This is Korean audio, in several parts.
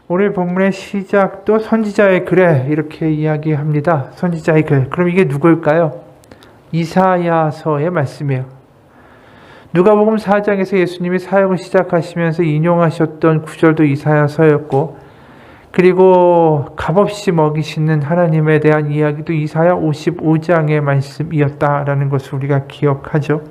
오늘 본문의 시작도 선지자의 글에 이렇게 이야기합니다. 선지자의 글. 그럼 이게 누굴까요? 이사야서의 말씀이에요. 누가복음 4장에서 예수님이 사역을 시작하시면서 인용하셨던 구절도 이사야서였고, 그리고 값없이 먹이시는 하나님에 대한 이야기도 이사야 55장의 말씀이었다라는 것을 우리가 기억하죠.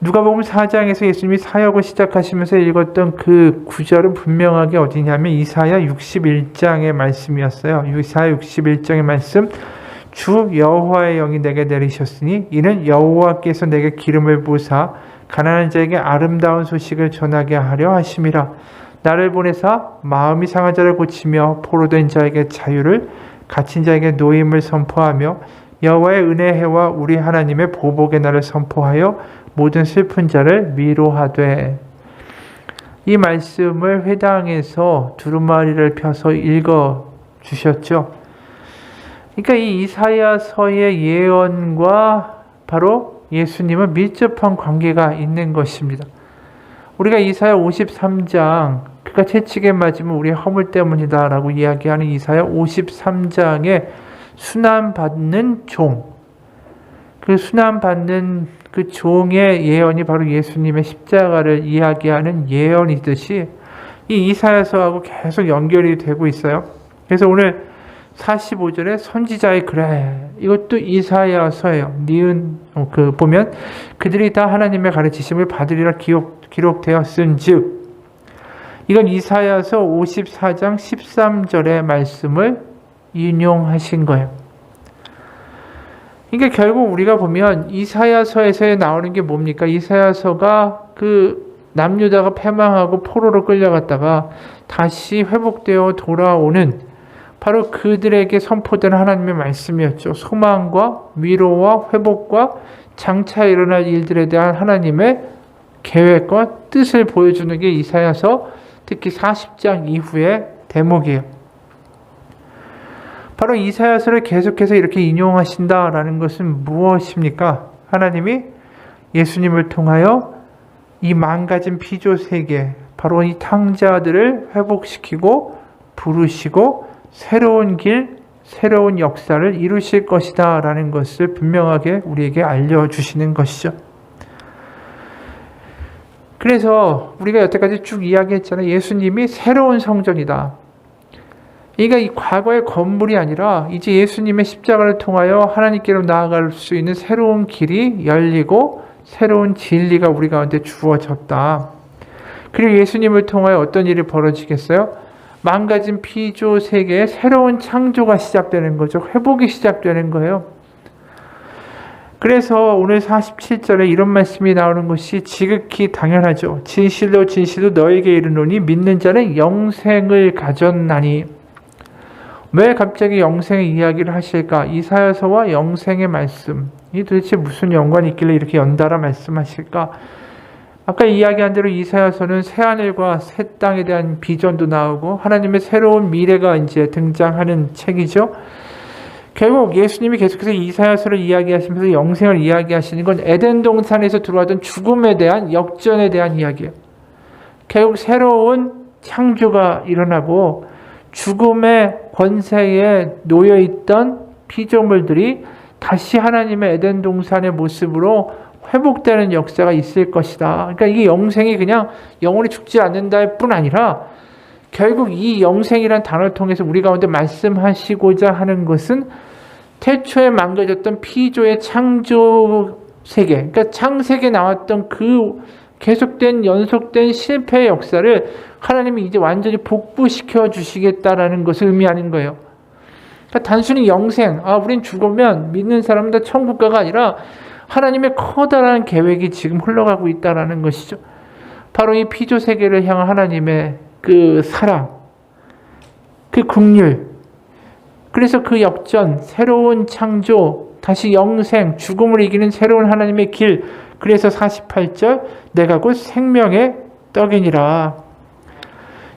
누가복음 4장에서 예수님이 사역을 시작하시면서 읽었던 그 구절은 분명하게 어디냐면 이사야 61장의 말씀이었어요. 이사야 61장의 말씀, 주 여호와의 영이 내게 내리셨으니 이는 여호와께서 내게 기름을 부으사 가난한 자에게 아름다운 소식을 전하게 하려 하심이라. 나를 보내사 마음이 상한 자를 고치며 포로된 자에게 자유를, 갇힌 자에게 노임을 선포하며 여호와의 은혜해와 우리 하나님의 보복의 날을 선포하여 모든 슬픈 자를 위로하되. 이 말씀을 회당에서 두루마리를 펴서 읽어 주셨죠. 그러니까 이 이사야서의 예언과 바로 예수님은 밀접한 관계가 있는 것입니다. 우리가 이사야 53장, 그가 채찍에 맞으면 우리의 허물 때문이다 라고 이야기하는 이사야 53장에 순환받는 종, 그 순환받는 그 종의 예언이 바로 예수님의 십자가를 이야기하는 예언이듯이 이 이사야서하고 계속 연결이 되고 있어요. 그래서 오늘 45절에 선지자의 글에, 이것도 이사야서예요. 보면 그들이 다 하나님의 가르치심을 받으리라 기록되었은즉, 이건 이사야서 54장 13절의 말씀을 인용하신 거예요. 그러니까 결국 우리가 보면 이사야서에서 나오는 게 뭡니까? 이사야서가 그 남유다가 패망하고 포로로 끌려갔다가 다시 회복되어 돌아오는 바로 그들에게 선포된 하나님의 말씀이었죠. 소망과 위로와 회복과 장차 일어날 일들에 대한 하나님의 계획과 뜻을 보여주는 게 이사야서, 특히 40장 이후의 대목이에요. 바로 이사야서를 계속해서 이렇게 인용하신다라는 것은 무엇입니까? 하나님이 예수님을 통하여 이 망가진 피조 세계, 바로 이 탕자들을 회복시키고 부르시고 새로운 길, 새로운 역사를 이루실 것이다 라는 것을 분명하게 우리에게 알려주시는 것이죠. 그래서 우리가 여태까지 쭉 이야기했잖아요. 예수님이 새로운 성전이다. 그러니까 이 과거의 건물이 아니라 이제 예수님의 십자가를 통하여 하나님께로 나아갈 수 있는 새로운 길이 열리고 새로운 진리가 우리 가운데 주어졌다. 그리고 예수님을 통하여 어떤 일이 벌어지겠어요? 망가진 피조 세계에 새로운 창조가 시작되는 거죠. 회복이 시작되는 거예요. 그래서 오늘 47절에 이런 말씀이 나오는 것이 지극히 당연하죠. 진실로 진실로 너에게 이르노니 믿는 자는 영생을 가졌나니. 왜 갑자기 영생의 이야기를 하실까? 이사야서와 영생의 말씀이 도대체 무슨 연관이 있길래 이렇게 연달아 말씀하실까? 아까 이야기한 대로 이사야서는 새하늘과 새 땅에 대한 비전도 나오고 하나님의 새로운 미래가 이제 등장하는 책이죠. 결국 예수님이 계속해서 이사야서를 이야기하시면서 영생을 이야기하시는 건 에덴 동산에서 들어왔던 죽음에 대한 역전에 대한 이야기예요. 결국 새로운 창조가 일어나고 죽음의 권세에 놓여있던 피조물들이 다시 하나님의 에덴 동산의 모습으로 회복되는 역사가 있을 것이다. 그러니까 이게 영생이 그냥 영원히 죽지 않는다일 뿐 아니라 결국 이 영생이란 단어를 통해서 우리 가운데 말씀하시고자 하는 것은 태초에 망가졌던 피조의 창조 세계, 그러니까 창세기에 나왔던 그 계속된 연속된 실패의 역사를 하나님이 이제 완전히 복구시켜 주시겠다라는 것을 의미하는 거예요. 그러니까 단순히 영생, 우린 죽으면 믿는 사람은 다 천국 가가 아니라 하나님의 커다란 계획이 지금 흘러가고 있다라는 것이죠. 바로 이 피조 세계를 향한 하나님의 그 사랑, 그 긍휼, 그래서 그 역전, 새로운 창조, 다시 영생, 죽음을 이기는 새로운 하나님의 길. 그래서 48절, 내가 곧 생명의 떡이니라.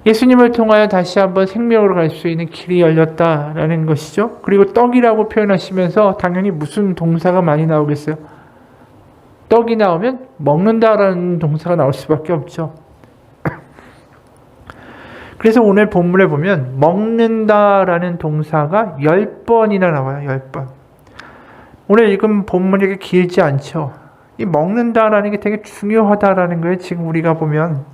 예수님을 통하여 다시 한번 생명으로 갈 수 있는 길이 열렸다라는 것이죠. 그리고 떡이라고 표현하시면서 당연히 무슨 동사가 많이 나오겠어요? 떡이 나오면 먹는다라는 동사가 나올 수밖에 없죠. 그래서 오늘 본문에 보면 먹는다라는 동사가 10번이나 나와요. 10번. 오늘 읽은 본문이 이렇게 길지 않죠. 이 먹는다라는 게 되게 중요하다라는 거예요. 지금 우리가 보면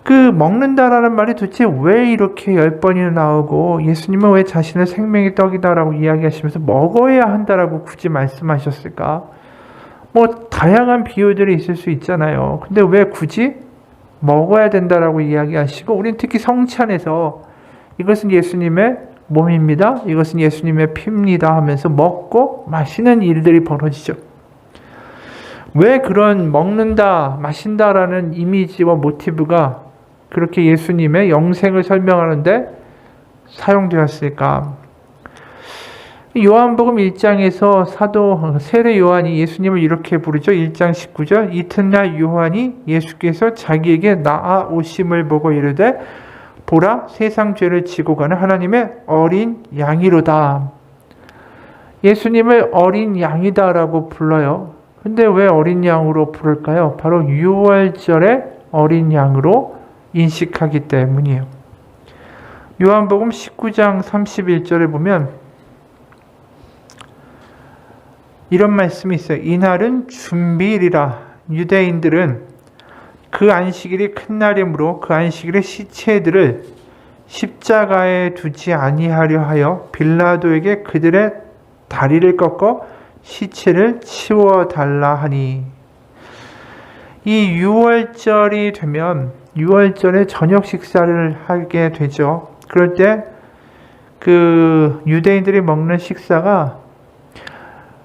그 먹는다라는 말이 도대체 왜 이렇게 10번이나 나오고 예수님은 왜 자신의 생명의 떡이다라고 이야기하시면서 먹어야 한다라고 굳이 말씀하셨을까? 뭐 다양한 비유들이 있을 수 있잖아요. 근데 왜 굳이 먹어야 된다라고 이야기하시고 우리는 특히 성찬에서 이것은 예수님의 몸입니다. 이것은 예수님의 피입니다 하면서 먹고 마시는 일들이 벌어지죠. 왜 그런 먹는다, 마신다라는 이미지와 모티브가 그렇게 예수님의 영생을 설명하는데 사용되었을까? 요한복음 1장에서 사도 세례 요한이 예수님을 이렇게 부르죠. 1장 19절 이튿날 요한이 예수께서 자기에게 나아오심을 보고 이르되 보라 세상 죄를 지고 가는 하나님의 어린 양이로다. 예수님을 어린 양이다라고 불러요. 근데 왜 어린 양으로 부를까요? 바로 유월절의 어린 양으로 인식하기 때문이에요. 요한복음 19장 31절에 보면 이런 말씀이 있어요. 이날은 준비일이라. 유대인들은 그 안식일이 큰 날이므로 그 안식일의 시체들을 십자가에 두지 아니하려 하여 빌라도에게 그들의 다리를 꺾어 시체를 치워달라 하니. 이 6월절이 되면 6월절에 저녁 식사를 하게 되죠. 그럴 때 그 유대인들이 먹는 식사가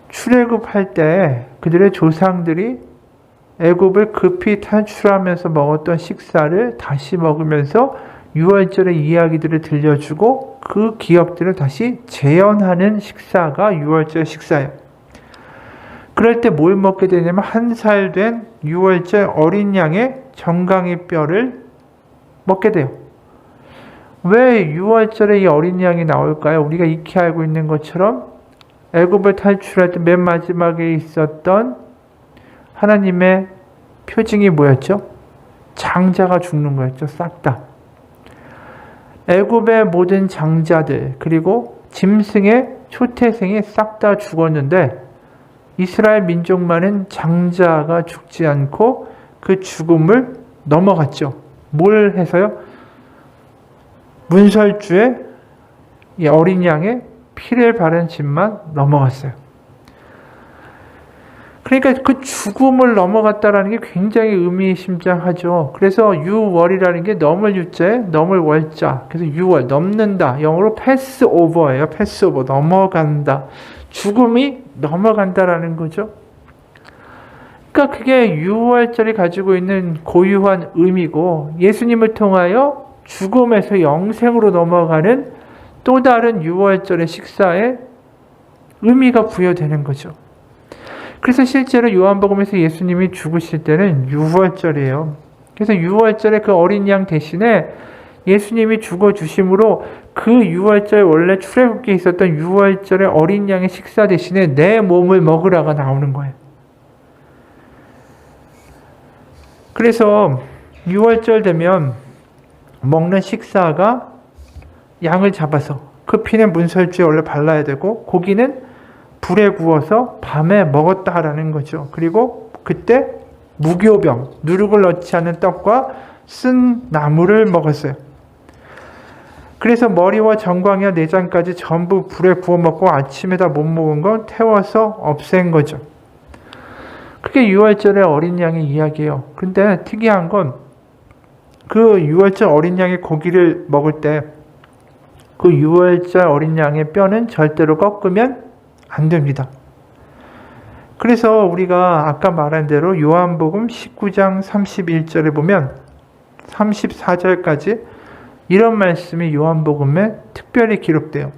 출애굽할 때 그들의 조상들이 애굽을 급히 탈출하면서 먹었던 식사를 다시 먹으면서 6월절의 이야기들을 들려주고 그 기억들을 다시 재현하는 식사가 6월절 식사예요. 그럴 때 뭘 먹게 되냐면 1살 된 6월절 어린 양의 정강이 뼈를 먹게 돼요. 왜 6월절에 이 어린 양이 나올까요? 우리가 익히 알고 있는 것처럼 애굽을 탈출할 때 맨 마지막에 있었던 하나님의 표징이 뭐였죠? 장자가 죽는 거였죠. 싹 다. 애굽의 모든 장자들 그리고 짐승의 초태생이 싹 다 죽었는데 이스라엘 민족만은 장자가 죽지 않고 그 죽음을 넘어갔죠. 뭘 해서요? 문설주에 이 어린 양의 피를 바른 집만 넘어갔어요. 그러니까 그 죽음을 넘어갔다라는 게 굉장히 의미심장하죠. 그래서 유월이라는 게 넘을 유자에 넘을 월자. 그래서 유월, 넘는다. 영어로 패스오버예요. 패스오버, 넘어간다. 죽음이 넘어간다라는 거죠. 그러니까 그게 유월절이 가지고 있는 고유한 의미고 예수님을 통하여 죽음에서 영생으로 넘어가는 또 다른 유월절의 식사에 의미가 부여되는 거죠. 그래서 실제로 요한복음에서 예수님이 죽으실 때는 유월절이에요. 그래서 유월절에 그 어린 양 대신에 예수님이 죽어주심으로 그 유월절 원래 출애굽기에 있었던 유월절의 어린 양의 식사 대신에 내 몸을 먹으라가 나오는 거예요. 그래서 유월절 되면 먹는 식사가 양을 잡아서 그 피는 문설주에 원래 발라야 되고 고기는 불에 구워서 밤에 먹었다라는 거죠. 그리고 그때 무교병, 누룩을 넣지 않은 떡과 쓴 나물을 먹었어요. 그래서 머리와 정광이와 내장까지 전부 불에 구워 먹고 아침에다 못 먹은 건 태워서 없앤 거죠. 그게 유월절의 어린 양의 이야기예요. 근데 특이한 건 그 유월절 어린 양의 고기를 먹을 때 그 유월절 어린 양의 뼈는 절대로 꺾으면 안 됩니다. 그래서 우리가 아까 말한 대로 요한복음 19장 31절에 보면 34절까지 이런 말씀이 요한복음에 특별히 기록돼요.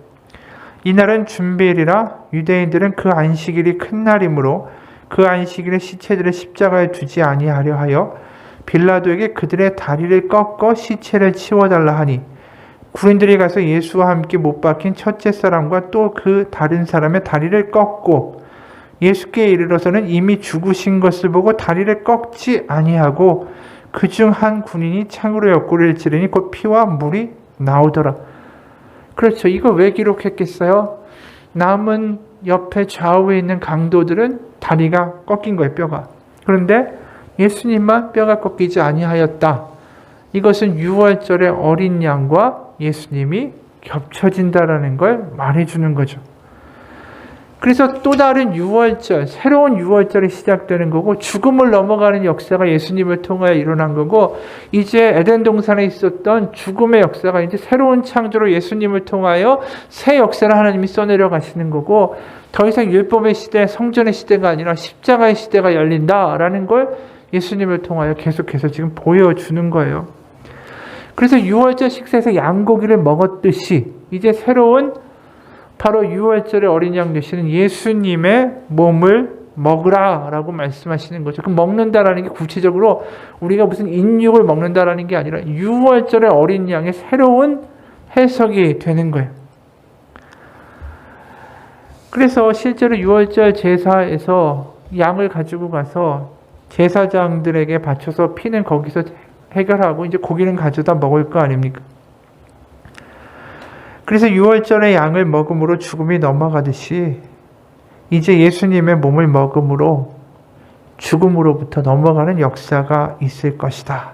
이날은 준비일이라 유대인들은 그 안식일이 큰 날이므로 그 안식일에 시체들을 십자가에 두지 아니하려 하여 빌라도에게 그들의 다리를 꺾어 시체를 치워달라 하니 군인들이 가서 예수와 함께 못 박힌 첫째 사람과 또 그 다른 사람의 다리를 꺾고 예수께 이르러서는 이미 죽으신 것을 보고 다리를 꺾지 아니하고 그중 한 군인이 창으로 옆구리를 찌르니 곧 피와 물이 나오더라. 그렇죠. 이거 왜 기록했겠어요? 남은 옆에 좌우에 있는 강도들은 다리가 꺾인 거예요, 뼈가. 그런데 예수님만 뼈가 꺾이지 아니하였다. 이것은 유월절의 어린 양과 예수님이 겹쳐진다라는 걸 말해주는 거죠. 그래서 또 다른 유월절, 새로운 유월절이 시작되는 거고, 죽음을 넘어가는 역사가 예수님을 통하여 일어난 거고, 이제 에덴 동산에 있었던 죽음의 역사가 이제 새로운 창조로 예수님을 통하여 새 역사를 하나님이 써내려 가시는 거고, 더 이상 율법의 시대, 성전의 시대가 아니라 십자가의 시대가 열린다라는 걸 예수님을 통하여 계속해서 지금 보여주는 거예요. 그래서 유월절 식사에서 양고기를 먹었듯이 이제 새로운 바로 유월절의 어린 양 되시는 예수님의 몸을 먹으라라고 말씀하시는 거죠. 그 먹는다라는 게 구체적으로 우리가 무슨 인육을 먹는다라는 게 아니라 유월절의 어린 양의 새로운 해석이 되는 거예요. 그래서 실제로 유월절 제사에서 양을 가지고 가서 제사장들에게 바쳐서 피는 거기서 해결하고 이제 고기는 가져다 먹을 거 아닙니까? 그래서 유월절의 양을 먹음으로 죽음이 넘어가듯이 이제 예수님의 몸을 먹음으로 죽음으로부터 넘어가는 역사가 있을 것이다.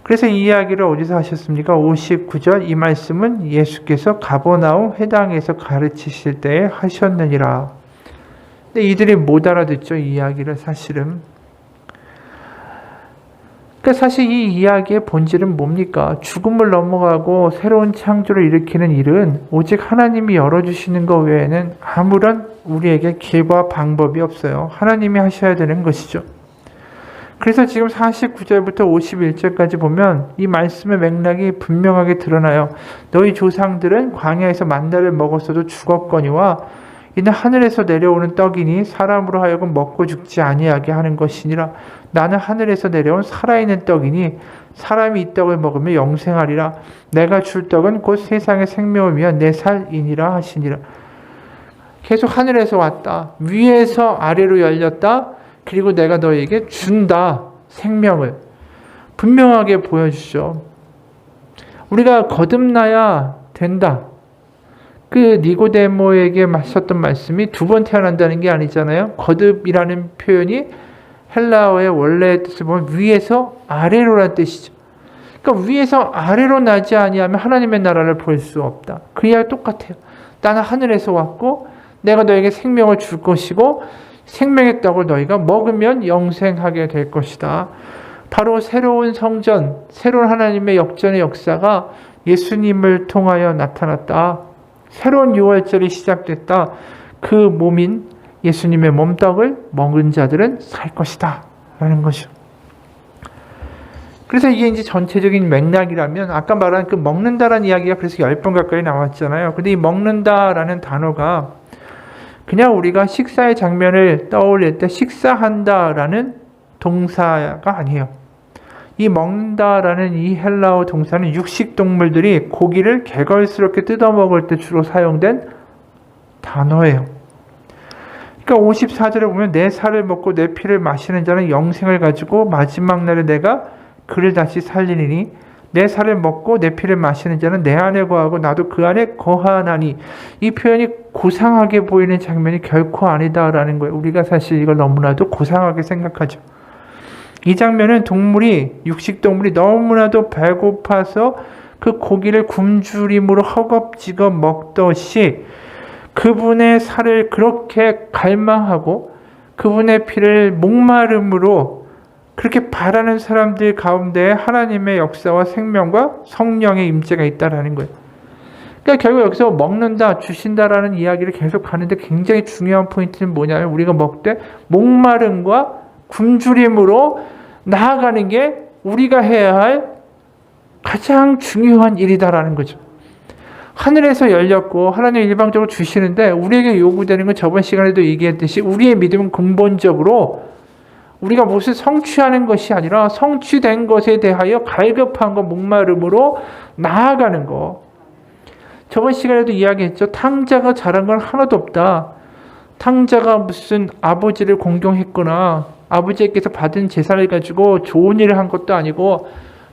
그래서 이 이야기를 어디서 하셨습니까? 59절 이 말씀은 예수께서 가버나움 회당에서 가르치실 때에 하셨느니라. 근데 이들이 못 알아듣죠, 이 이야기를 사실은. 그러니까 사실 이 이야기의 본질은 뭡니까? 죽음을 넘어가고 새로운 창조를 일으키는 일은 오직 하나님이 열어주시는 것 외에는 아무런 우리에게 길과 방법이 없어요. 하나님이 하셔야 되는 것이죠. 그래서 지금 49절부터 51절까지 보면 이 말씀의 맥락이 분명하게 드러나요. 너희 조상들은 광야에서 만나를 먹었어도 죽었거니와 이는 하늘에서 내려오는 떡이니 사람으로 하여금 먹고 죽지 아니하게 하는 것이니라. 나는 하늘에서 내려온 살아있는 떡이니 사람이 이 떡을 먹으면 영생하리라. 내가 줄 떡은 곧 세상의 생명을 위한 내 살이니라 하시니라. 계속 하늘에서 왔다. 위에서 아래로 열렸다. 그리고 내가 너에게 준다. 생명을. 분명하게 보여주죠. 우리가 거듭나야 된다. 그 니고데모에게 하셨던 말씀이 두 번 태어난다는 게 아니잖아요. 거듭이라는 표현이 헬라어의 원래의 뜻을 보면 위에서 아래로라는 뜻이죠. 그러니까 위에서 아래로 나지 아니하면 하나님의 나라를 볼 수 없다. 그 이야기 똑같아요. 나는 하늘에서 왔고 내가 너에게 생명을 줄 것이고 생명의 떡을 너희가 먹으면 영생하게 될 것이다. 바로 새로운 성전, 새로운 하나님의 역전의 역사가 예수님을 통하여 나타났다. 새로운 유월절이 시작됐다. 그 몸인 예수님의 몸떡을 먹은 자들은 살 것이다. 라는 것이죠. 그래서 이게 이제 전체적인 맥락이라면 아까 말한 그 먹는다라는 이야기가 그래서 10번 가까이 나왔잖아요. 근데 이 먹는다라는 단어가 그냥 우리가 식사의 장면을 떠올릴 때 식사한다라는 동사가 아니에요. 이 먹는다라는 이 헬라어 동사는 육식동물들이 고기를 개걸스럽게 뜯어먹을 때 주로 사용된 단어예요. 그러니까 54절에 보면 내 살을 먹고 내 피를 마시는 자는 영생을 가지고 마지막 날에 내가 그를 다시 살리니 내 살을 먹고 내 피를 마시는 자는 내 안에 거하고 나도 그 안에 거하나니. 이 표현이 고상하게 보이는 장면이 결코 아니다라는 거예요. 우리가 사실 이걸 너무나도 고상하게 생각하죠. 이 장면은 육식동물이 너무나도 배고파서 그 고기를 굶주림으로 허겁지겁 먹듯이 그분의 살을 그렇게 갈망하고 그분의 피를 목마름으로 그렇게 바라는 사람들 가운데 하나님의 역사와 생명과 성령의 임재가 있다라는 거예요. 그러니까 결국 여기서 먹는다, 주신다라는 이야기를 계속 하는데 굉장히 중요한 포인트는 뭐냐면 우리가 먹되 목마름과 굶주림으로 나아가는 게 우리가 해야 할 가장 중요한 일이다라는 거죠. 하늘에서 열렸고 하나님이 일방적으로 주시는데 우리에게 요구되는 건 저번 시간에도 얘기했듯이 우리의 믿음은 근본적으로 우리가 무엇을 성취하는 것이 아니라 성취된 것에 대하여 갈급한 것, 목마름으로 나아가는 것. 저번 시간에도 이야기했죠. 탕자가 잘한 건 하나도 없다. 탕자가 무슨 아버지를 공경했거나 아버지께서 받은 재산을 가지고 좋은 일을 한 것도 아니고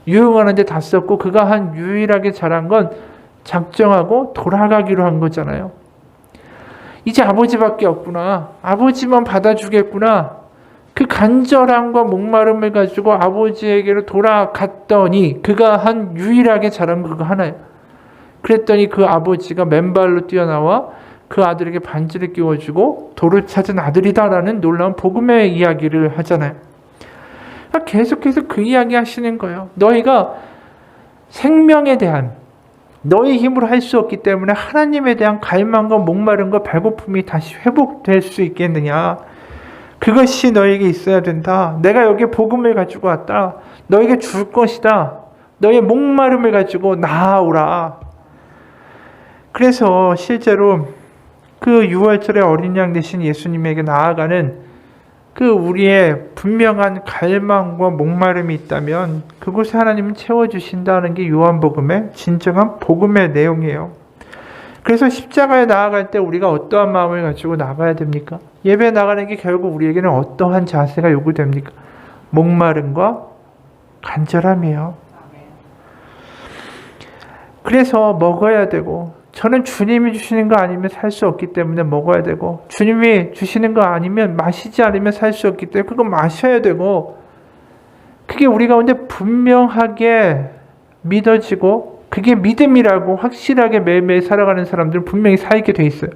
유흥하는 데 다 썼고 그가 한 유일하게 잘한 건 작정하고 돌아가기로 한 거잖아요. 이제 아버지밖에 없구나. 아버지만 받아주겠구나. 그 간절함과 목마름을 가지고 아버지에게로 돌아갔더니 그가 한 유일하게 잘한 거 그거 하나예요. 그랬더니 그 아버지가 맨발로 뛰어나와 그 아들에게 반지를 끼워주고 돌을 찾은 아들이다라는 놀라운 복음의 이야기를 하잖아요. 계속해서 그 이야기 하시는 거예요. 너희가 생명에 대한 너희 힘으로 할 수 없기 때문에 하나님에 대한 갈망과 목마름과 배고픔이 다시 회복될 수 있겠느냐. 그것이 너에게 있어야 된다. 내가 여기에 복음을 가지고 왔다. 너에게 줄 것이다. 너의 목마름을 가지고 나아오라. 그래서 실제로 그 6월절의 어린 양 대신 예수님에게 나아가는 그 우리의 분명한 갈망과 목마름이 있다면 그곳에 하나님은 채워주신다는 게 요한복음의 진정한 복음의 내용이에요. 그래서 십자가에 나아갈 때 우리가 어떠한 마음을 가지고 나가야 됩니까? 예배에 나가는 게 결국 우리에게는 어떠한 자세가 요구됩니까? 목마름과 간절함이에요. 그래서 먹어야 되고, 저는 주님이 주시는 거 아니면 살 수 없기 때문에 먹어야 되고, 주님이 주시는 거 아니면 마시지 않으면 살 수 없기 때문에 그거 마셔야 되고, 그게 우리 가운데 분명하게 믿어지고 그게 믿음이라고 확실하게 매일매일 살아가는 사람들은 분명히 살게 돼 있어요.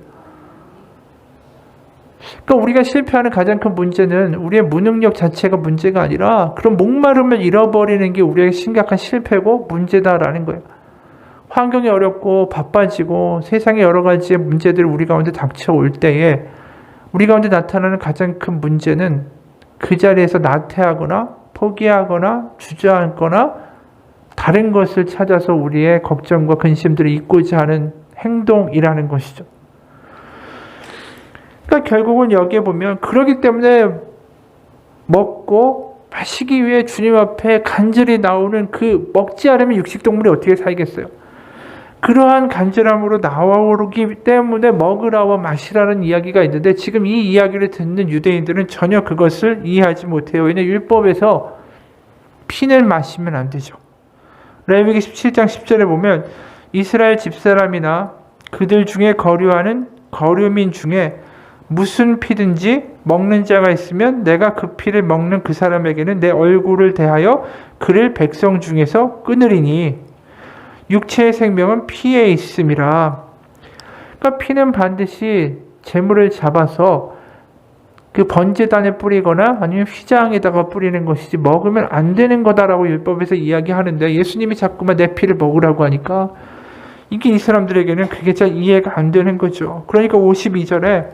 그러니까 우리가 실패하는 가장 큰 문제는 우리의 무능력 자체가 문제가 아니라 그런 목마름을 잃어버리는 게 우리에게 심각한 실패고 문제다라는 거예요. 환경이 어렵고 바빠지고 세상의 여러 가지의 문제들이 우리 가운데 닥쳐올 때에 우리 가운데 나타나는 가장 큰 문제는 그 자리에서 나태하거나 포기하거나 주저앉거나 다른 것을 찾아서 우리의 걱정과 근심들을 잊고자 하는 행동이라는 것이죠. 그러니까 결국은 여기에 보면 그러기 때문에 먹고 마시기 위해 주님 앞에 간절히 나오는 그 먹지 않으면 육식동물이 어떻게 살겠어요? 그러한 간절함으로 나오기 때문에 먹으라와 마시라는 이야기가 있는데 지금 이 이야기를 듣는 유대인들은 전혀 그것을 이해하지 못해요. 왜냐하면 율법에서 피를 마시면 안 되죠. 레위기 17장 10절에 보면 이스라엘 집사람이나 그들 중에 거류하는 거류민 중에 무슨 피든지 먹는 자가 있으면 내가 그 피를 먹는 그 사람에게는 내 얼굴을 대하여 그를 백성 중에서 끊으리니 육체의 생명은 피에 있음이라. 그러니까 피는 반드시 재물을 잡아서 그 번제단에 뿌리거나 아니면 휘장에다가 뿌리는 것이지 먹으면 안 되는 거다라고 율법에서 이야기하는데 예수님이 자꾸만 내 피를 먹으라고 하니까 이게 이 사람들에게는 그게 잘 이해가 안 되는 거죠. 그러니까 52절에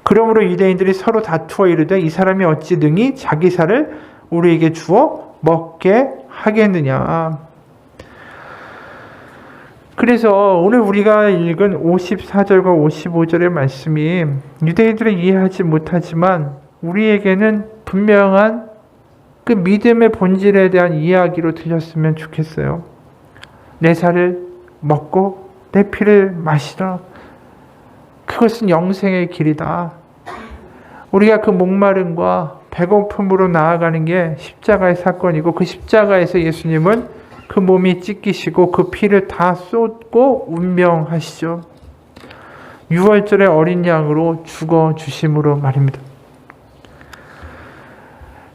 그러므로 유대인들이 서로 다투어 이르되 이 사람이 어찌 능히 자기 살을 우리에게 주어 먹게 하겠느냐. 그래서 오늘 우리가 읽은 54절과 55절의 말씀이 유대인들은 이해하지 못하지만 우리에게는 분명한 그 믿음의 본질에 대한 이야기로 들렸으면 좋겠어요. 내 살을 먹고 내 피를 마시라. 그것은 영생의 길이다. 우리가 그 목마름과 배고픔으로 나아가는 게 십자가의 사건이고 그 십자가에서 예수님은 그 몸이 찢기시고 그 피를 다 쏟고 운명하시죠. 6월절의 어린 양으로 죽어주심으로 말입니다.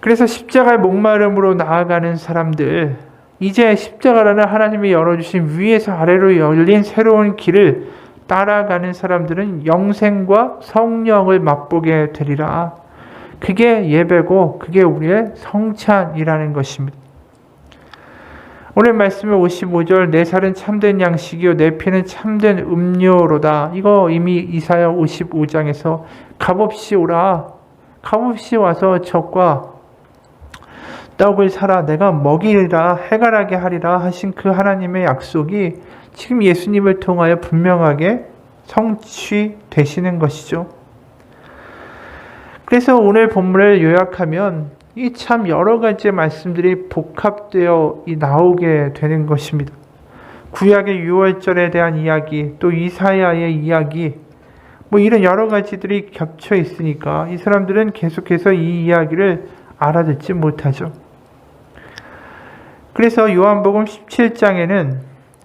그래서 십자가의 목마름으로 나아가는 사람들, 이제 십자가라는 하나님이 열어주신 위에서 아래로 열린 새로운 길을 따라가는 사람들은 영생과 성령을 맛보게 되리라. 그게 예배고 그게 우리의 성찬이라는 것입니다. 오늘 말씀의 55절 내 살은 참된 양식이요 내 피는 참된 음료로다. 이거 이미 이사야 55장에서 값없이 오라. 값없이 와서 젖과 떡을 사라. 내가 먹이리라 해갈하게 하리라 하신 그 하나님의 약속이 지금 예수님을 통하여 분명하게 성취되시는 것이죠. 그래서 오늘 본문을 요약하면 이 참 여러 가지의 말씀들이 복합되어 나오게 되는 것입니다. 구약의 유월절에 대한 이야기, 또 이사야의 이야기, 뭐 이런 여러 가지들이 겹쳐 있으니까 이 사람들은 계속해서 이 이야기를 알아듣지 못하죠. 그래서 요한복음 17장에는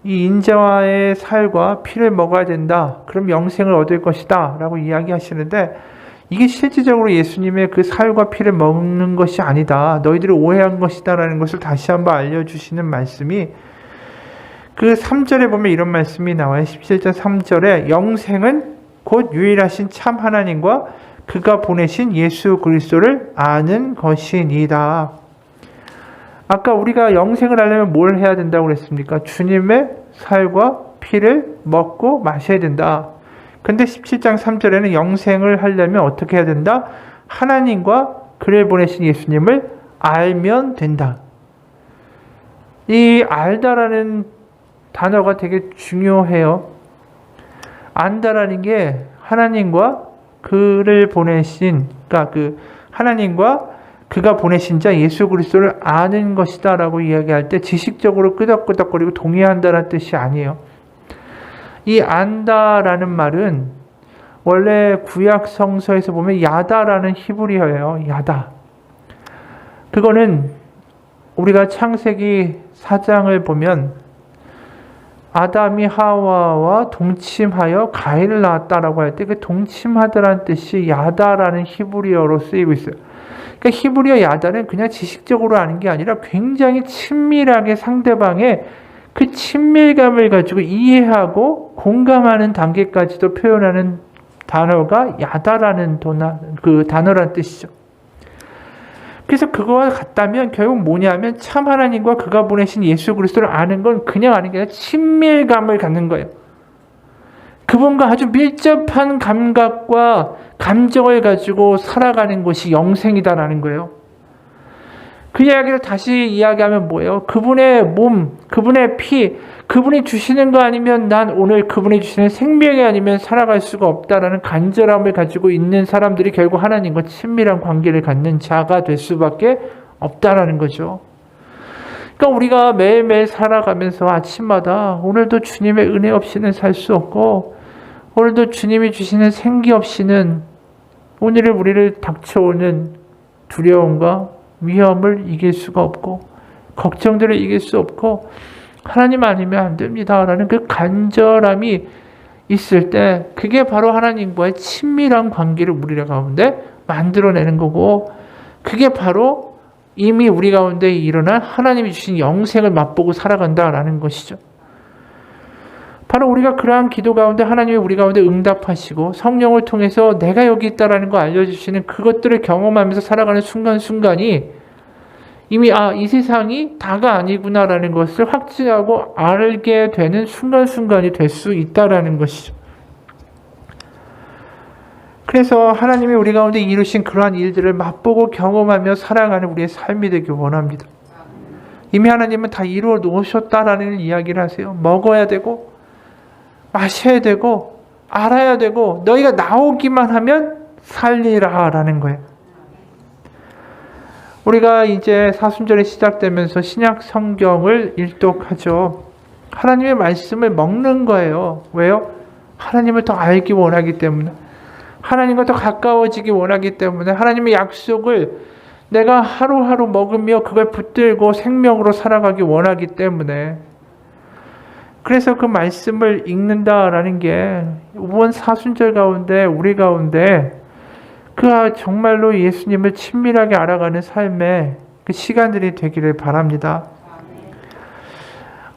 이 인자와의 살과 피를 먹어야 된다. 그럼 영생을 얻을 것이다. 라고 이야기하시는데 이게 실질적으로 예수님의 그 살과 피를 먹는 것이 아니다. 너희들이 오해한 것이다. 라는 것을 다시 한번 알려주시는 말씀이 그 3절에 보면 이런 말씀이 나와요. 17절 3절에 영생은 곧 유일하신 참 하나님과 그가 보내신 예수 그리스도를 아는 것이니이다. 아까 우리가 영생을 하려면 뭘 해야 된다고 그랬습니까? 주님의 살과 피를 먹고 마셔야 된다. 근데 17장 3절에는 영생을 하려면 어떻게 해야 된다? 하나님과 그를 보내신 예수님을 알면 된다. 이 알다라는 단어가 되게 중요해요. 안다라는 게 하나님과 그를 보내신, 그러니까 그 하나님과 그가 보내신 자 예수 그리스도를 아는 것이다 라고 이야기할 때 지식적으로 끄덕끄덕거리고 동의한다는 뜻이 아니에요. 이 안다라는 말은 원래 구약 성서에서 보면 야다라는 히브리어예요. 야다. 그거는 우리가 창세기 4장을 보면 아담이 하와와 동침하여 가인을 낳았다라고 할 때 그 동침하다라는 뜻이 야다라는 히브리어로 쓰이고 있어요. 그러니까 히브리어 야다는 그냥 지식적으로 아는 게 아니라 굉장히 친밀하게 상대방의 그 친밀감을 가지고 이해하고 공감하는 단계까지도 표현하는 단어가 야다라는 그 단어라는 뜻이죠. 그래서 그거와 같다면 결국 뭐냐면 참 하나님과 그가 보내신 예수 그리스도를 아는 건 그냥 아는 게 아니라 친밀감을 갖는 거예요. 그분과 아주 밀접한 감각과 감정을 가지고 살아가는 것이 영생이다라는 거예요. 그 이야기를 다시 이야기하면 뭐예요? 그분의 몸, 그분의 피, 그분이 주시는 거 아니면 난 오늘 그분이 주시는 생명이 아니면 살아갈 수가 없다라는 간절함을 가지고 있는 사람들이 결국 하나님과 친밀한 관계를 갖는 자가 될 수밖에 없다라는 거죠. 그러니까 우리가 매일매일 살아가면서 아침마다 오늘도 주님의 은혜 없이는 살 수 없고 오늘도 주님이 주시는 생기 없이는 오늘의 우리를 닥쳐오는 두려움과 위험을 이길 수가 없고 걱정들을 이길 수 없고 하나님 아니면 안 됩니다라는 그 간절함이 있을 때 그게 바로 하나님과의 친밀한 관계를 우리 가운데 만들어내는 거고 그게 바로 이미 우리 가운데 일어난 하나님이 주신 영생을 맛보고 살아간다라는 것이죠. 바로 우리가 그러한 기도 가운데 하나님이 우리 가운데 응답하시고 성령을 통해서 내가 여기 있다라는 거 알려주시는 그것들을 경험하면서 살아가는 순간순간이 이미 이 세상이 다가 아니구나라는 것을 확증하고 알게 되는 순간순간이 될 수 있다라는 것이죠. 그래서 하나님이 우리 가운데 이루신 그러한 일들을 맛보고 경험하며 살아가는 우리의 삶이 되길 원합니다. 이미 하나님은 다 이루어 놓으셨다라는 이야기를 하세요. 먹어야 되고 마셔야 되고 알아야 되고 너희가 나오기만 하면 살리라 라는 거예요. 우리가 이제 사순절이 시작되면서 신약 성경을 일독하죠. 하나님의 말씀을 먹는 거예요. 왜요? 하나님을 더 알기 원하기 때문에 하나님과 더 가까워지기 원하기 때문에 하나님의 약속을 내가 하루하루 먹으며 그걸 붙들고 생명으로 살아가기 원하기 때문에 그래서 그 말씀을 읽는다라는 게 이번 사순절 가운데 우리 가운데 그 정말로 예수님을 친밀하게 알아가는 삶의 그 시간들이 되기를 바랍니다.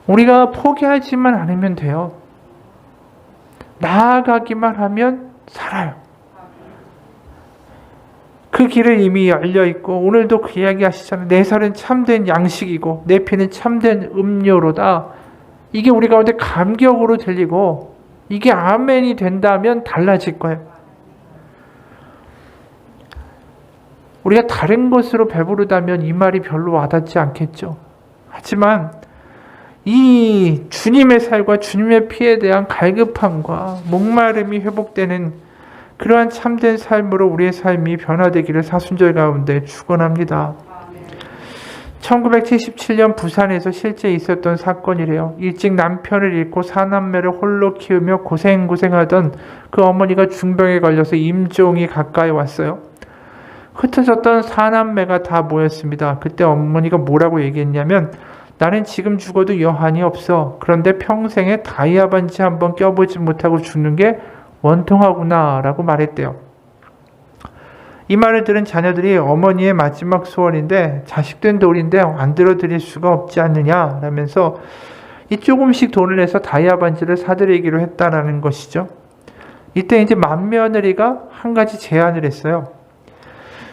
우리가 포기하지만 않으면 돼요. 나아가기만 하면 살아요. 그 길은 이미 열려있고 오늘도 그 이야기 하시잖아요. 내 살은 참된 양식이고 내 피는 참된 음료로다. 이게 우리 가운데 감격으로 들리고 이게 아멘이 된다면 달라질 거예요. 우리가 다른 것으로 배부르다면 이 말이 별로 와닿지 않겠죠. 하지만 이 주님의 살과 주님의 피에 대한 갈급함과 목마름이 회복되는 그러한 참된 삶으로 우리의 삶이 변화되기를 사순절 가운데 축원합니다. 1977년 부산에서 실제 있었던 사건이래요. 일찍 남편을 잃고 사남매를 홀로 키우며 고생하던 그 어머니가 중병에 걸려서 임종이 가까이 왔어요. 흩어졌던 사남매가 다 모였습니다. 그때 어머니가 뭐라고 얘기했냐면, 나는 지금 죽어도 여한이 없어. 그런데 평생에 다이아 반지 한번 껴보지 못하고 죽는 게 원통하구나 라고 말했대요. 이 말을 들은 자녀들이 어머니의 마지막 소원인데 자식된 돌인데 안 들어드릴 수가 없지 않느냐 라면서 이 조금씩 돈을 내서 다이아 반지를 사드리기로 했다라는 것이죠. 이때 이제 맏며느리가 한 가지 제안을 했어요.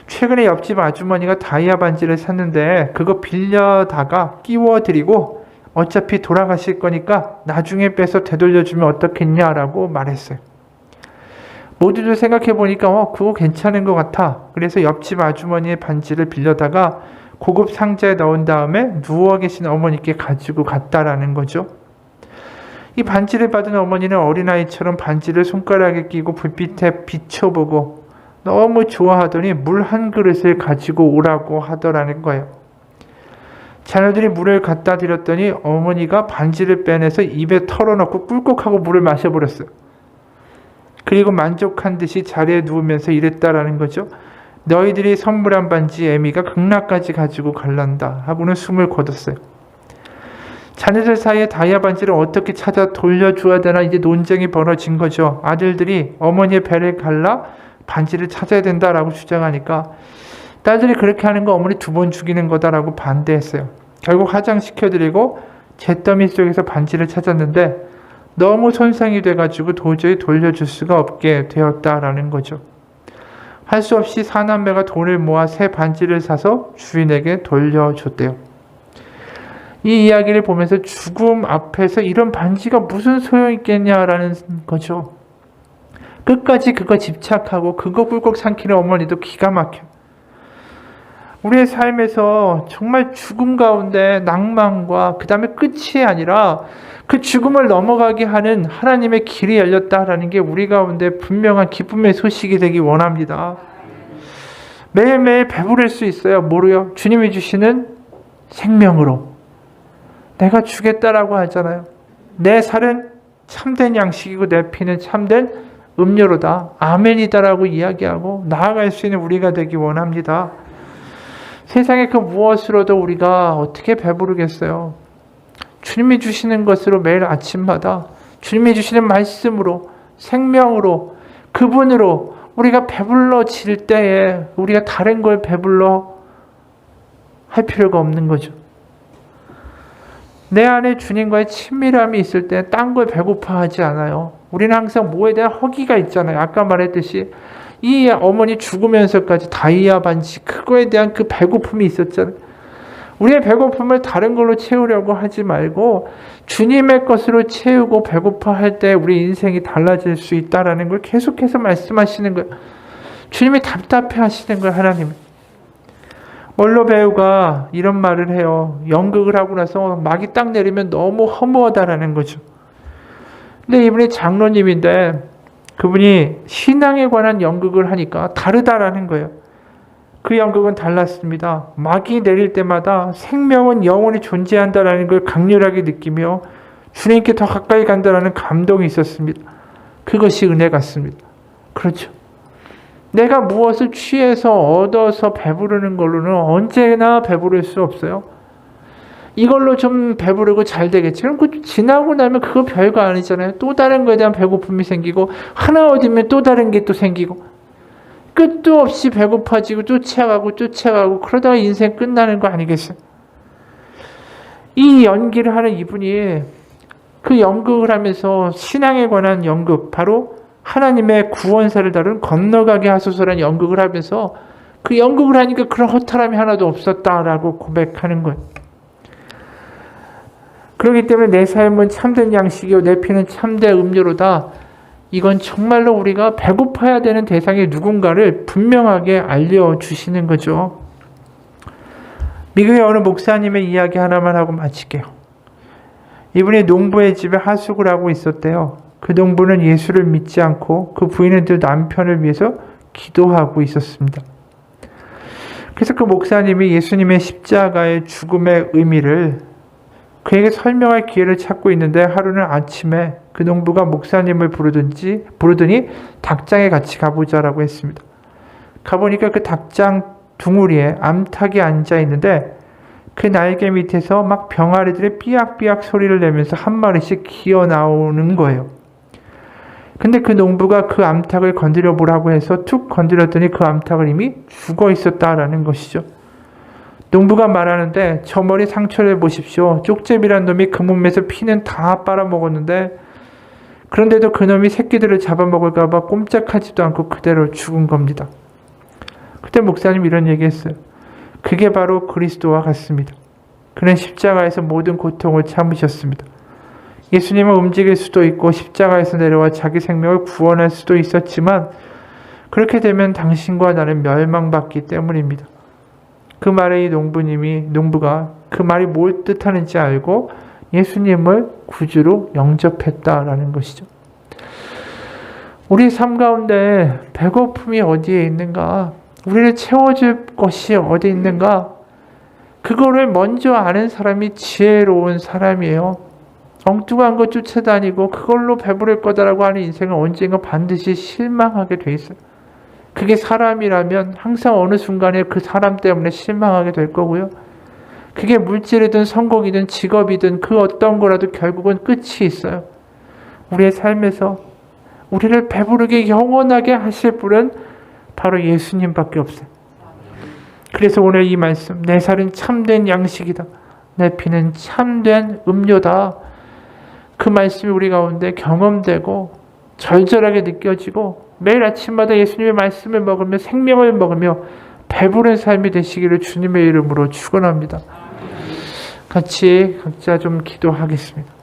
최근에 옆집 아주머니가 다이아 반지를 샀는데 그거 빌려다가 끼워드리고 어차피 돌아가실 거니까 나중에 빼서 되돌려주면 어떻겠냐라고 말했어요. 모두들 생각해보니까 그거 괜찮은 것 같아. 그래서 옆집 아주머니의 반지를 빌려다가 고급 상자에 넣은 다음에 누워 계신 어머니께 가지고 갔다라는 거죠. 이 반지를 받은 어머니는 어린아이처럼 반지를 손가락에 끼고 불빛에 비춰보고 너무 좋아하더니 물 한 그릇을 가지고 오라고 하더라는 거예요. 자녀들이 물을 갖다 드렸더니 어머니가 반지를 빼내서 입에 털어넣고 꿀꺽하고 물을 마셔버렸어요. 그리고 만족한 듯이 자리에 누우면서 이랬다라는 거죠. 너희들이 선물한 반지 애미가 극락까지 가지고 갈란다 하고는 숨을 거뒀어요. 자녀들 사이에 다이아 반지를 어떻게 찾아 돌려줘야 되나 이제 논쟁이 벌어진 거죠. 아들들이 어머니의 배를 갈라 반지를 찾아야 된다라고 주장하니까 딸들이 그렇게 하는 거 어머니 2번 죽이는 거다라고 반대했어요. 결국 화장시켜드리고 잿더미 속에서 반지를 찾았는데 너무 손상이 돼가지고 도저히 돌려줄 수가 없게 되었다라는 거죠. 할 수 없이 사남매가 돈을 모아 새 반지를 사서 주인에게 돌려줬대요. 이 이야기를 보면서 죽음 앞에서 이런 반지가 무슨 소용이 있겠냐라는 거죠. 끝까지 그거 집착하고 그거 꿀꺽 삼키는 어머니도 기가 막혀. 우리의 삶에서 정말 죽음 가운데 낭만과 그 다음에 끝이 아니라 그 죽음을 넘어가게 하는 하나님의 길이 열렸다라는 게 우리 가운데 분명한 기쁨의 소식이 되기 원합니다. 매일매일 배부를 수 있어요. 뭐로요? 주님이 주시는 생명으로. 내가 주겠다라고 하잖아요. 내 살은 참된 양식이고 내 피는 참된 음료로다. 아멘이다라고 이야기하고 나아갈 수 있는 우리가 되기 원합니다. 세상의 그 무엇으로도 우리가 어떻게 배부르겠어요. 주님이 주시는 것으로 매일 아침마다 주님이 주시는 말씀으로 생명으로 그분으로 우리가 배불러질 때에 우리가 다른 걸 배불러 할 필요가 없는 거죠. 내 안에 주님과의 친밀함이 있을 때 딴 걸 배고파하지 않아요. 우리는 항상 뭐에 대한 허기가 있잖아요. 아까 말했듯이 이 어머니 죽으면서까지 다이아 반지 그거에 대한 그 배고픔이 있었잖아요. 우리의 배고픔을 다른 걸로 채우려고 하지 말고 주님의 것으로 채우고 배고파할 때 우리 인생이 달라질 수 있다라는 걸 계속해서 말씀하시는 거예요. 주님이 답답해 하시는 거예요. 하나님. 원로 배우가 이런 말을 해요. 연극을 하고 나서 막이 딱 내리면 너무 허무하다라는 거죠. 근데 이분이 장로님인데 그분이 신앙에 관한 연극을 하니까 다르다라는 거예요. 그 연극은 달랐습니다. 막이 내릴 때마다 생명은 영원히 존재한다라는 걸 강렬하게 느끼며 주님께 더 가까이 간다라는 감동이 있었습니다. 그것이 은혜 같습니다. 그렇죠. 내가 무엇을 취해서 얻어서 배부르는 걸로는 언제나 배부를 수 없어요. 이걸로 좀 배부르고 잘 되겠지. 그럼 그 지나고 나면 그거 별거 아니잖아요. 또 다른 거에 대한 배고픔이 생기고 하나 얻으면 또 다른 게 또 생기고 끝도 없이 배고파지고 쫓아가고 그러다가 인생 끝나는 거 아니겠어요? 이 연기를 하는 이분이 그 연극을 하면서 신앙에 관한 연극, 바로 하나님의 구원사를 다룬 건너가게 하소서라는 연극을 하면서 그 연극을 하니까 그런 허탈함이 하나도 없었다라고 고백하는 거예요. 그렇기 때문에 내 삶은 참된 양식이요 내 피는 참된 음료로다. 이건 정말로 우리가 배고파야 되는 대상이 누군가를 분명하게 알려주시는 거죠. 미국의 어느 목사님의 이야기 하나만 하고 마칠게요. 이분이 농부의 집에 하숙을 하고 있었대요. 그 농부는 예수를 믿지 않고 그 부인은 늘 남편을 위해서 기도하고 있었습니다. 그래서 그 목사님이 예수님의 십자가의 죽음의 의미를 그에게 설명할 기회를 찾고 있는데 하루는 아침에 그 농부가 목사님을 부르더니 닭장에 같이 가보자라고 했습니다. 가보니까 그 닭장 둥우리에 암탉이 앉아 있는데 그 날개 밑에서 막 병아리들이 삐약삐약 소리를 내면서 한 마리씩 기어 나오는 거예요. 근데 그 농부가 그 암탉을 건드려 보라고 해서 툭 건드렸더니 그 암탉은 이미 죽어 있었다라는 것이죠. 농부가 말하는데 저 머리 상처를 보십시오. 쪽제비란 놈이 그 몸에서 피는 다 빨아먹었는데 그런데도 그 놈이 새끼들을 잡아먹을까 봐 꼼짝하지도 않고 그대로 죽은 겁니다. 그때 목사님 이런 얘기했어요. 그게 바로 그리스도와 같습니다. 그는 십자가에서 모든 고통을 참으셨습니다. 예수님은 움직일 수도 있고 십자가에서 내려와 자기 생명을 구원할 수도 있었지만 그렇게 되면 당신과 나는 멸망받기 때문입니다. 그 말에 이 농부가 그 말이 뭘 뜻하는지 알고 예수님을 구주로 영접했다라는 것이죠. 우리 삶 가운데 배고픔이 어디에 있는가? 우리를 채워줄 것이 어디 있는가? 그거를 먼저 아는 사람이 지혜로운 사람이에요. 엉뚱한 거 쫓아다니고 그걸로 배부를 거다라고 하는 인생은 언젠가 반드시 실망하게 돼 있어요. 그게 사람이라면 항상 어느 순간에 그 사람 때문에 실망하게 될 거고요. 그게 물질이든 성공이든 직업이든 그 어떤 거라도 결국은 끝이 있어요. 우리의 삶에서 우리를 배부르게 영원하게 하실 분은 바로 예수님밖에 없어요. 그래서 오늘 이 말씀, 내 살은 참된 양식이다. 내 피는 참된 음료다. 그 말씀이 우리 가운데 경험되고 절절하게 느껴지고 매일 아침마다 예수님의 말씀을 먹으며 생명을 먹으며 배부른 삶이 되시기를 주님의 이름으로 축원합니다. 같이 각자 좀 기도하겠습니다.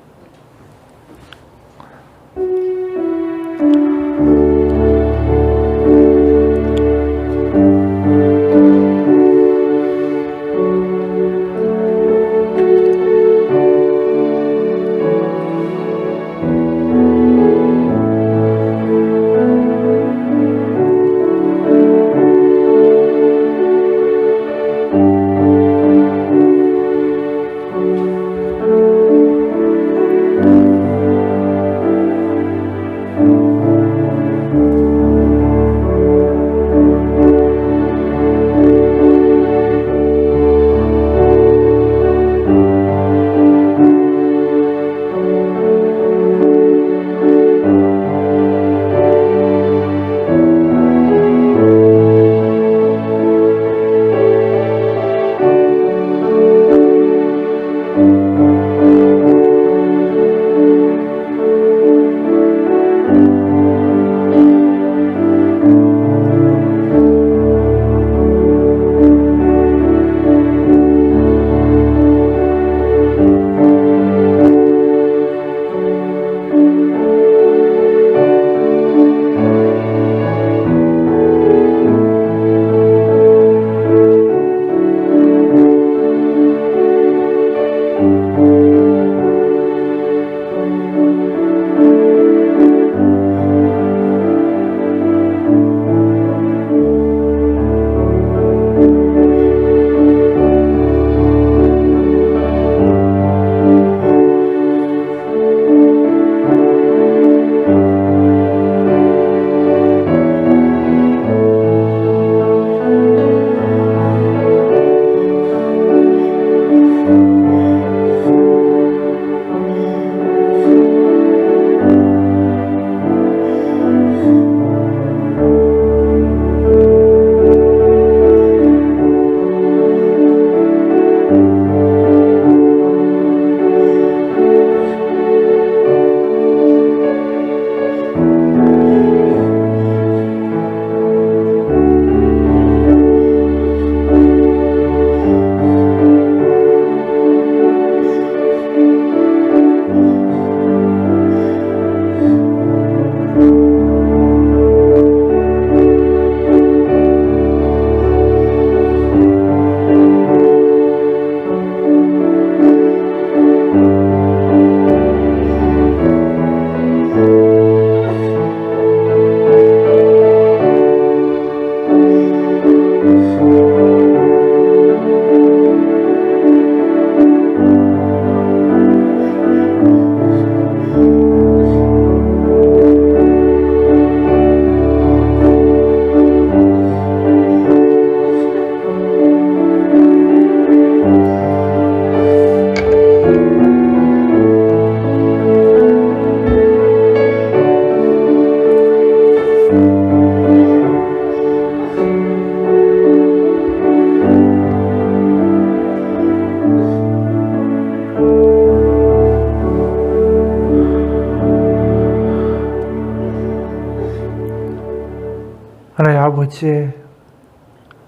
아버지,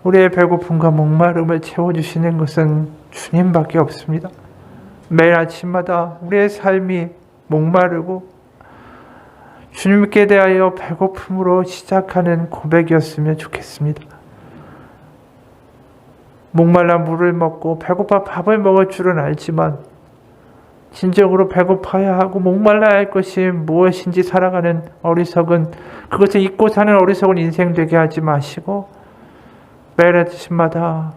우리의 배고픔과 목마름을 채워주시는 것은 주님밖에 없습니다. 매일 아침마다 우리의 삶이 목마르고 주님께 대하여 배고픔으로 시작하는 고백이었으면 좋겠습니다. 목말라 물을 먹고 배고파 밥을 먹을 줄은 알지만 진정으로 배고파야 하고 목말라야 할 것이 무엇인지 살아가는 어리석은, 그것을 잊고 사는 어리석은 인생 되게 하지 마시고 매일 아침마다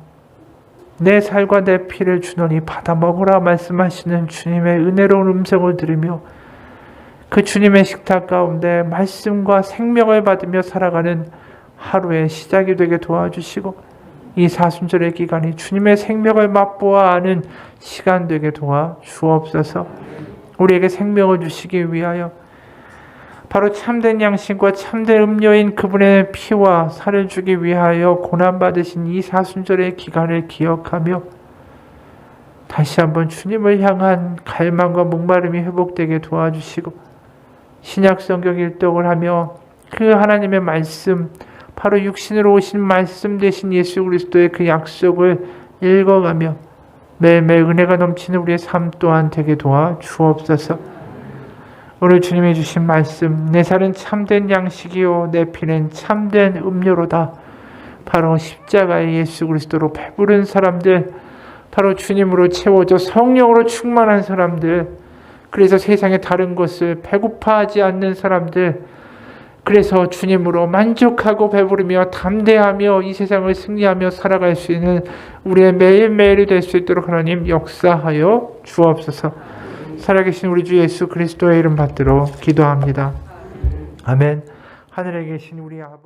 내 살과 내 피를 주노니 받아 먹으라 말씀하시는 주님의 은혜로운 음성을 들으며 그 주님의 식탁 가운데 말씀과 생명을 받으며 살아가는 하루의 시작이 되게 도와주시고 이 사순절의 기간이 주님의 생명을 맛보아 아는 시간 되게 도와 주옵소서. 우리에게 생명을 주시기 위하여 바로 참된 양심과 참된 음료인 그분의 피와 살을 주기 위하여 고난받으신 이 사순절의 기간을 기억하며 다시 한번 주님을 향한 갈망과 목마름이 회복되게 도와주시고 신약 성경 일독을 하며 그 하나님의 말씀, 바로 육신으로 오신 말씀 되신 예수 그리스도의 그 약속을 읽어가며 매일매일 은혜가 넘치는 우리의 삶 또한 되게 도와 주옵소서. 오늘 주님이 주신 말씀, 내 살은 참된 양식이요 내 피는 참된 음료로다. 바로 십자가의 예수 그리스도로 배부른 사람들, 바로 주님으로 채워져 성령으로 충만한 사람들, 그래서 세상의 다른 것을 배고파하지 않는 사람들, 그래서 주님으로 만족하고 배부르며 담대하며 이 세상을 승리하며 살아갈 수 있는 우리의 매일매일이 될 수 있도록 하나님 역사하여 주옵소서. 살아계신 우리 주 예수 그리스도의 이름 받들어 기도합니다. 아멘. 하늘에 계신 우리 아버지,